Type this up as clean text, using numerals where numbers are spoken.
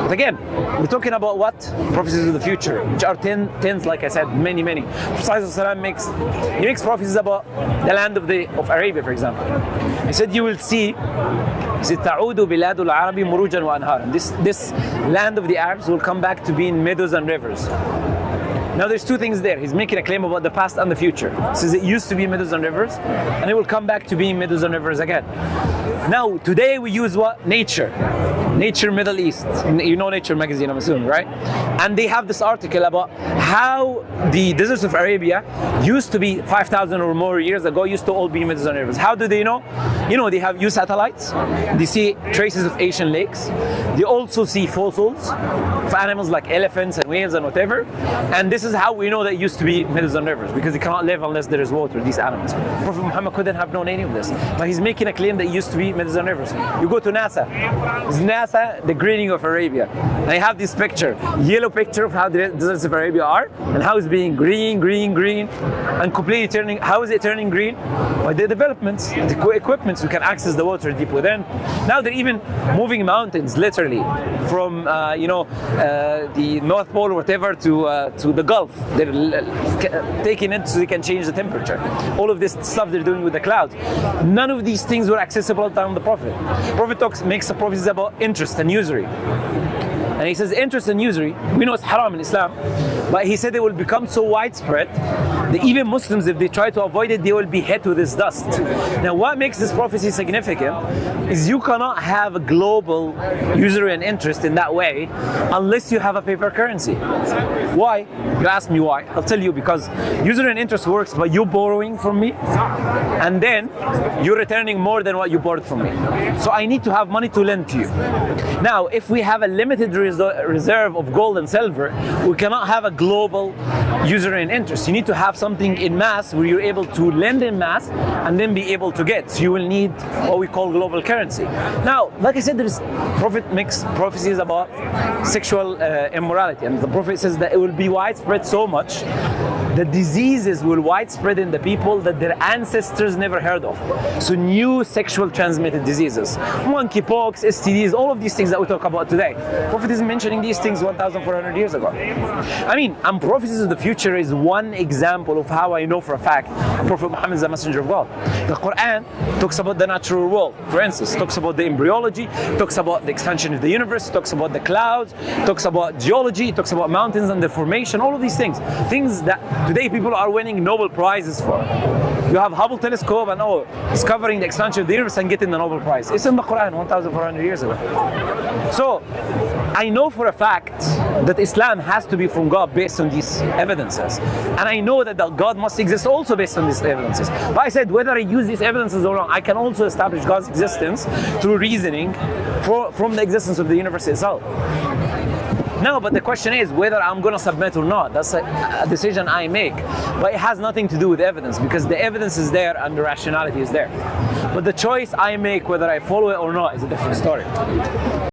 But again, we're talking about what? Prophecies of the future, which are tens, like I said, many. Prophet makes prophecies about the land of Arabia, for example. He said, you will see, he said, تعود بلاد العرب مروجا وأنهارا. This land of the Arabs will come back to being meadows and rivers. Now there's two things there. He's making a claim about the past and the future. He says it used to be meadows and rivers, and it will come back to being meadows and rivers again. Now, today we use what? Nature. Nature Middle East. You know Nature magazine, I'm assuming, right? And they have this article about how the deserts of Arabia used to be 5,000 or more years ago, used to all be meadows and rivers. How do they know? You know, they have used satellites. They see traces of Asian lakes. They also see fossils of animals like elephants and whales and whatever. And this is how we know that it used to be meadows and rivers, because they cannot live unless there is water, these animals. Prophet Muhammad couldn't have known any of this. But he's making a claim that it used to be meadows and rivers. You go to NASA. It's NASA, the greening of Arabia. And I have this picture, yellow picture of how the deserts of Arabia are, and how it's being green, and completely turning. How is it turning green? By the developments, the equipments, we can access the water deep within. Now they're even moving mountains, literally, from the North Pole or whatever to the Gulf. They're taking it so they can change the temperature. All of this stuff they're doing with the clouds. None of these things were accessible at the time of the Prophet. Prophet makes a prophecy about interest and usury. And he says interest and usury, we know it's haram in Islam, but he said it will become so widespread that even Muslims, if they try to avoid it, they will be hit with this dust. Now, what makes this prophecy significant is you cannot have a global usury and interest in that way unless you have a paper currency. Why? You ask me why. I'll tell you, because usury and interest works by you borrowing from me, and then you're returning more than what you borrowed from me. So I need to have money to lend to you. Now, if we have a limited reserve of gold and silver, we cannot have a global usury and interest. You need to have something in mass where you're able to lend in mass and then be able to get. So you will need what we call global currency. Now, like I said, Prophet makes prophecies about sexual immorality, and the Prophet says that it will be widespread so much that diseases will widespread in the people that their ancestors never heard of. So new sexual transmitted diseases, monkeypox, STDs, all of these things that we talk about today. Prophet is mentioning these things 1,400 years ago. I mean, and prophecies of the future is one example of how I know for a fact Prophet Muhammad is a messenger of God. The Quran talks about the natural world, for instance, talks about the embryology, talks about the expansion of the universe, talks about the clouds, talks about geology, talks about mountains and their formation, all of these things that today people are winning Nobel Prizes for. You have Hubble telescope and discovering the expansion of the universe and getting the Nobel Prize. It's in the Quran 1,400 years ago. So I know for a fact that Islam has to be from God based on these evidences. And I know that God must exist also based on these evidences. But I said, whether I use these evidences or not, I can also establish God's existence through reasoning from the existence of the universe itself. No, but the question is whether I'm going to submit or not. That's a decision I make. But it has nothing to do with evidence, because the evidence is there and the rationality is there. But the choice I make, whether I follow it or not, is a different story.